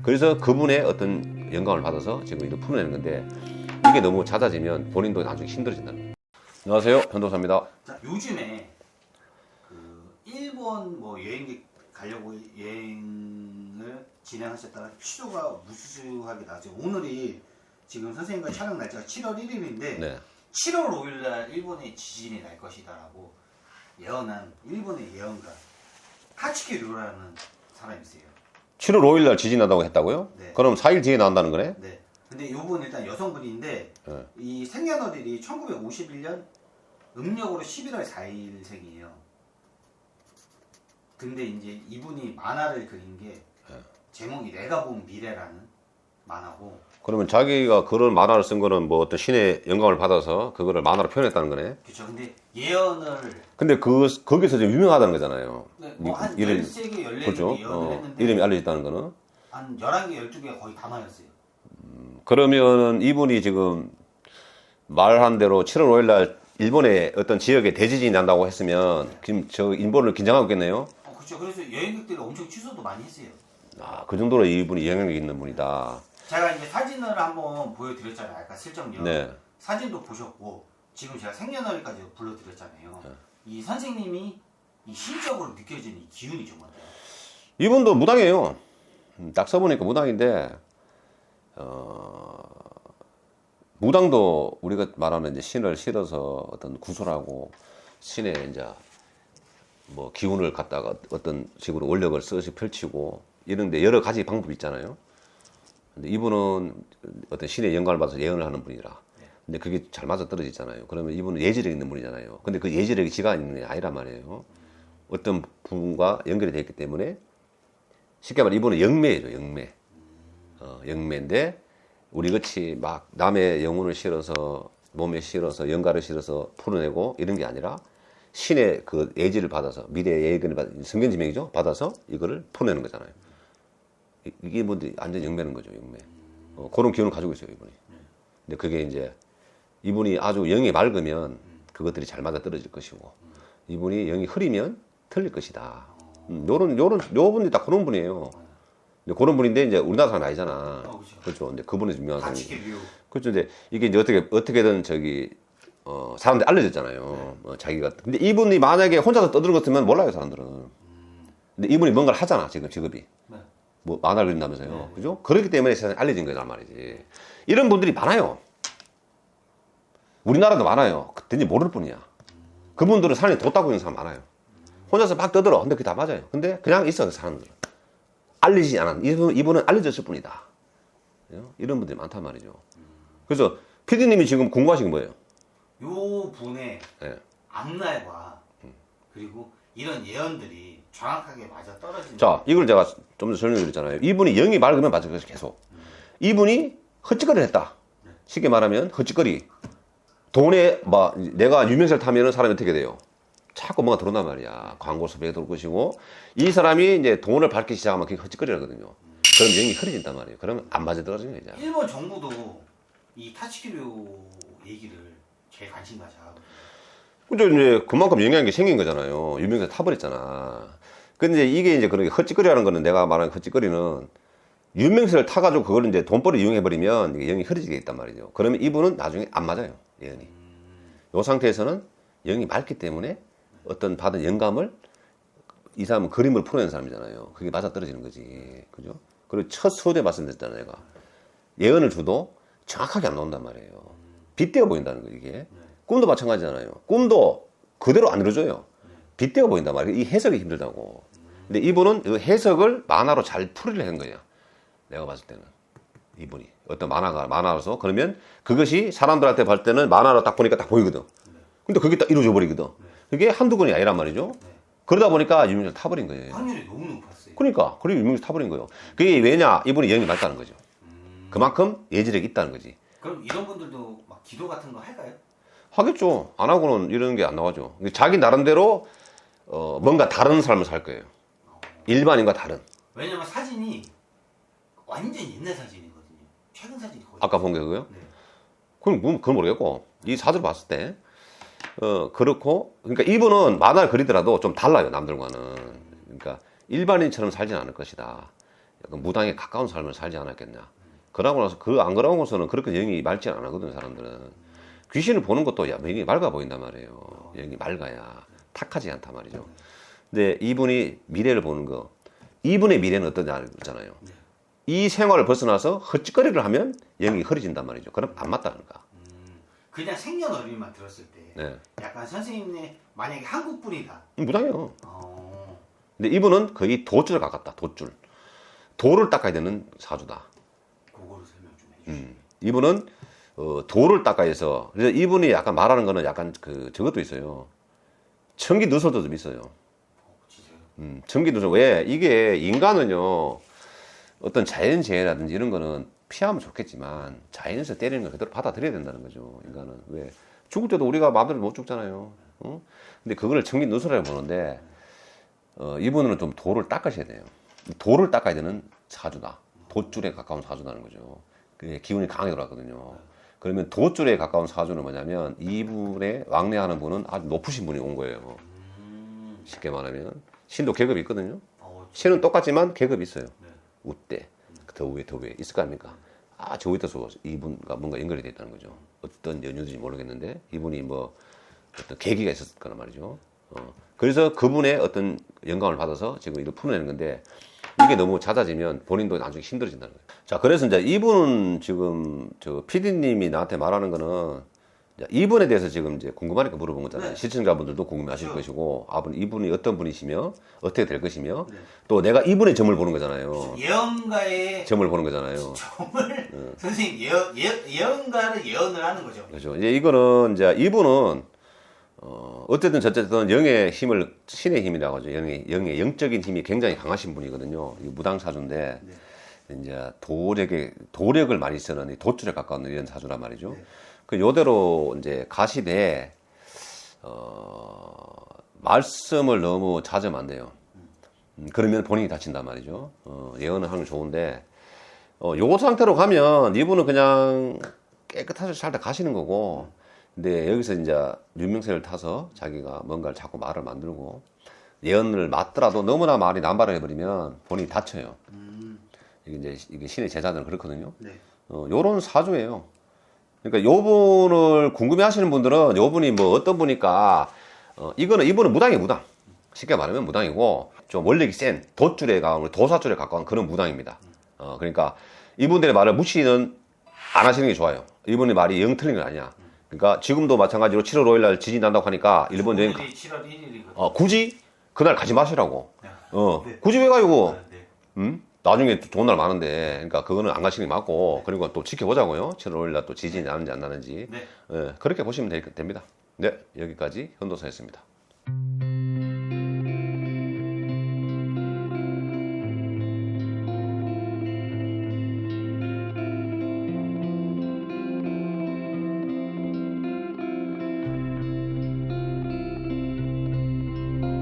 그래서 그분의 어떤 영감을 받아서 지금 이거 풀어내는 건데 이게 너무 잦아지면 본인도 나중에 힘들어진다는 거예요. 안녕하세요, 현도사입니다. 자, 요즘에 일본 여행객 가려고 여행을 진행하셨다가 취소가 무수하게 나죠. 오늘이 지금 선생님과 촬영 날짜가 7월 1일인데 네. 7월 5일 날 일본에 지진이 날 것이다라고 예언한 일본의 예언가 타치키 료라는 사람이세요. 7월 5일 날 지진 난다고 했다고요? 네. 그럼 4일 뒤에 난다는 거네? 네. 근데 요분 일단 여성분인데 네. 이 생년월일이 1951년 음력으로 11월 4일 생이에요. 근데 이제 이분이 만화를 그린 게 제목이 내가 본 미래라는 만화고. 그러면 자기가 그런 만화를 쓴 거는 뭐 어떤 신의 영감을 받아서 그거를 만화로 표현했다는 거네? 그렇죠. 근데 예언을 근데 거기서 좀 유명하다는 거잖아요. 한 이름, 13개, 14개 그렇죠? 예언을 했는데 이름이 알려졌다는 거는? 한 11개, 12개가 거의 다 맞았어요. 그러면 이분이 지금 말한 대로 7월 5일 날 일본의 어떤 지역에 대지진이 난다고 했으면 지금 저 인본을 긴장하고 있겠네요? 그렇죠. 그래서 여행객들이 엄청 취소도 많이 했어요. 아, 그 정도로 이분이 영향력 있는 분이다. 제가 이제 사진을 한번 보여드렸잖아요. 아까 슬쩍요. 네. 사진도 보셨고 지금 제가 생년월일까지 불러드렸잖아요. 이 선생님이 이 신적으로 느껴지는 이 기운이 좀 어때요? 이분도 무당이에요. 딱 써보니까 무당인데, 무당도 우리가 말하는 이제 신을 실어서 어떤 구슬하고 신의 이제 뭐 기운을 갖다가 어떤 식으로 원력을 써서 펼치고 이런데 여러 가지 방법이 있잖아요. 근데 이분은 어떤 신의 영감을 받아서 예언을 하는 분이라. 근데 그게 잘 맞아 떨어지잖아요. 그러면 이분은 예지력 있는 분이잖아요. 근데 그 예지력이 지가 있는 게 아니란 말이에요. 어떤 분과 연결이 되어 있기 때문에 쉽게 말해 이분은 영매죠, 영매. 영매인데 우리 같이 막 남의 영혼을 실어서 몸에 실어서 영가를 실어서 풀어내고 이런 게 아니라 신의 그 예지를 받아서 미래의 예견을 받아서 성견지명이죠. 받아서 이거를 풀어내는 거잖아요. 이게 뭐 완전 영매는 거죠, 영매. 그런 기운을 가지고 있어요, 이분이. 근데 그게 이제 이분이 아주 영이 맑으면 그것들이 잘 맞아 떨어질 것이고 이분이 영이 흐리면 틀릴 것이다. 요분이 다 그런 분이에요. 근데 그런 분인데 이제 우리나라 사람 아니잖아. 그렇죠. 근데 그분이 유명한 사람이죠. 그렇죠. 이제 이게 이제 어떻게든 사람들이 알려졌잖아요. 자기가. 근데 이분이 만약에 혼자서 떠드는 것 같으면 몰라요, 사람들은. 근데 이분이 뭔가를 하잖아, 지금 직업이. 뭐 만화를 그린다면서요. 그죠? 그렇기 때문에 세상에 알려진 거란 말이지. 이런 분들이 많아요. 우리나라도 많아요. 그땐지 모를 뿐이야. 그분들은 산에 돛 따고 있는 사람 많아요. 혼자서 막 떠들어. 근데 그게 다 맞아요. 근데 그냥 있어, 그 사람들은. 알리지 않은, 이분은 알려졌을 뿐이다. 이런 분들이 많단 말이죠. 그래서 PD님이 지금 궁금하신 게 뭐예요? 요 분의 네. 앞날과 그리고 이런 예언들이 정확하게 맞아 떨어지는. 자, 이걸 제가 좀 더 설명드렸잖아요. 이분이 영이 맑으면 맞을 것이 계속. 이분이 헛짓거리를 했다. 쉽게 말하면 헛짓거리. 돈에 내가 유명세를 타면은 사람이 어떻게 돼요? 자꾸 뭐가 들어온단 말이야. 광고 수배에 들어올 것이고 이 사람이 이제 돈을 받기 시작하면 그게 헛짓거리거든요. 그럼 영이 흐려진단 말이에요. 그러면 안 맞아 떨어지는 거죠. 일본 정부도 이 타치키료 얘기를 제일 관심 가져. 그죠? 이제 그만큼 영향이 생긴 거잖아요. 유명세 타버렸잖아. 근데 이게 이제 그런 헛짓거리라는 거는 내가 말하는 헛짓거리는 유명세를 타가지고 그걸 이제 돈벌이 이용해버리면 이게 영이 흐려지게 있단 말이죠. 그러면 이분은 나중에 안 맞아요. 예언이. 이 상태에서는 영이 맑기 때문에 어떤 받은 영감을 이 사람은 그림을 풀어낸 사람이잖아요. 그게 맞아 떨어지는 거지. 그죠? 그리고 첫 수업에 말씀드렸잖아요. 내가. 예언을 줘도 정확하게 안 나온단 말이에요. 빗대어 보인다는 거, 이게. 꿈도 마찬가지잖아요. 꿈도 그대로 안 이루어져요. 빗대어 보인단 말이에요. 이 해석이 힘들다고. 근데 이분은 그 해석을 만화로 잘 풀이를 한 거예요. 내가 봤을 때는. 이분이. 어떤 만화라서. 그러면 그것이 사람들한테 볼 때는 만화로 딱 보니까 딱 보이거든. 근데 그게 딱 이루어져 버리거든. 그게 한두 건이 아니란 말이죠. 그러다 보니까 유명세를 타버린 거예요. 확률이 너무 높았어요. 그러니까. 그리고 유명세를 타버린 거예요. 그게 왜냐? 이분이 영이 맑다는 거죠. 그만큼 예지력이 있다는 거지. 그럼 이런 분들도 막 기도 같은 거 할까요? 하겠죠. 안 하고는 이런 게 안 나와죠. 자기 나름대로 뭔가 다른 삶을 살 거예요. 일반인과 다른. 왜냐면 사진이 완전 옛날 사진이거든요. 최근 사진이 거의. 아까 본 게 그거요? 네. 그건 모르겠고 이 사주를 봤을 때 그렇고 그러니까 이분은 만화를 그리더라도 좀 달라요, 남들과는. 그러니까 일반인처럼 살진 않을 것이다. 약간 무당에 가까운 삶을 살지 않았겠냐. 그러고 나서 그 안 그러고서는 그렇게 영이 맑지 않거든요, 사람들은. 귀신을 보는 것도 영이 맑아 보인단 말이에요. 영이 맑아야 탁하지 않단 말이죠. 근데 이분이 미래를 보는 거, 이분의 미래는 어떠냐잖아요. 이 생활을 벗어나서 헛짓거리를 하면 영이 흐려진단 말이죠. 그럼 안 맞다는 거야. 그냥 생년월일만 들었을 때 네. 약간 선생님네 만약에 한국 분이다. 무당이요. 어, 근데 이분은 거의 도줄에 가깝다. 도줄. 도를 닦아야 되는 사주다. 그거를 설명 좀 해주세요. 이분은 도를 닦아야 해서, 그래서 이분이 약간 말하는 거는 약간 저것도 있어요. 청기 누설도 좀 있어요. 진짜요? 청기 누설. 왜? 이게 인간은요, 어떤 자연재해라든지 이런 거는 피하면 좋겠지만 자연에서 때리는 걸 그대로 받아들여야 된다는 거죠. 인간은. 왜? 죽을 때도 우리가 마음대로 못 죽잖아요. 근데 그거를 청기 누설이라고 보는데 이분은 좀 도를 닦으셔야 돼요. 도를 닦아야 되는 사주다. 돛줄에 가까운 사주라는 거죠. 그게 기운이 강하게 돌아거든요. 그러면 돛줄에 가까운 사주는 뭐냐면 이분의 왕래하는 분은 아주 높으신 분이 온 거예요. 쉽게 말하면 신도 계급이 있거든요. 신은 똑같지만 계급이 있어요. 우대, 더 위에 있을 거 아닙니까? 저 위에서 이분과 뭔가 연결이 돼 있다는 거죠. 어떤 연유인지 모르겠는데 이분이 뭐 어떤 계기가 있었을 거란 말이죠. 그래서 그분의 어떤 영감을 받아서 지금 이걸 풀어내는 건데 이게 너무 잦아지면 본인도 나중에 힘들어진다는 거예요. 자, 그래서 이제 이분은 지금 저 PD님이 나한테 말하는 거는 이분에 대해서 지금 이제 궁금하니까 물어본 거잖아요. 네. 시청자분들도 궁금해하실 것이고, 이분이 어떤 분이시며 어떻게 될 것이며, 네. 또 내가 이분의 점을 보는 거잖아요. 예언가의 점을 보는 거잖아요. 점을 선생님 예언가를 예언을 하는 거죠. 그렇죠. 이제 이거는 이제 이분은 어쨌든 저쨌든 영의 힘을 신의 힘이라고 하죠. 영의 영적인 힘이 굉장히 강하신 분이거든요. 이 무당사주인데 이제 도력을 많이 쓰는 이 돛줄에 가까운 이런 사주란 말이죠. 그 요대로 이제 가시되 말씀을 너무 자제하면 안 돼요. 그러면 본인이 다친단 말이죠. 예언을 하는 건 좋은데 요 상태로 가면 이분은 그냥 깨끗하게 살다 가시는 거고, 근데 여기서 이제 유명세를 타서 자기가 뭔가를 자꾸 말을 만들고 예언을 맞더라도 너무나 말이 남발을 해버리면 본인이 다쳐요. 이게 신의 제자들은 그렇거든요. 네. 요런 사주예요. 그러니까 요분을 궁금해하시는 분들은 요분이 뭐 어떤 분일까? 이분은 무당이에요, 무당. 쉽게 말하면 무당이고 좀 원력이 센 돛줄에 가까운 도사줄에 가까운 그런 무당입니다. 그러니까 이분들의 말을 무시는 안 하시는 게 좋아요. 이분의 말이 영 틀린 건 아니야. 그러니까 지금도 마찬가지로 7월 5일 날 지진 난다고 하니까 일본 여행 7월 1일이거든요. 굳이 그날 가지 마시라고. 네. 굳이 왜 가요? 네. 나중에 좋은 날 많은데, 그러니까 그거는 안 가시는 게 맞고, 그리고 또 지켜보자고요. 7월 5일 날 또 지진이 나는지 안 나는지. 네. 그렇게 보시면 됩니다. 네, 여기까지 현도사였습니다.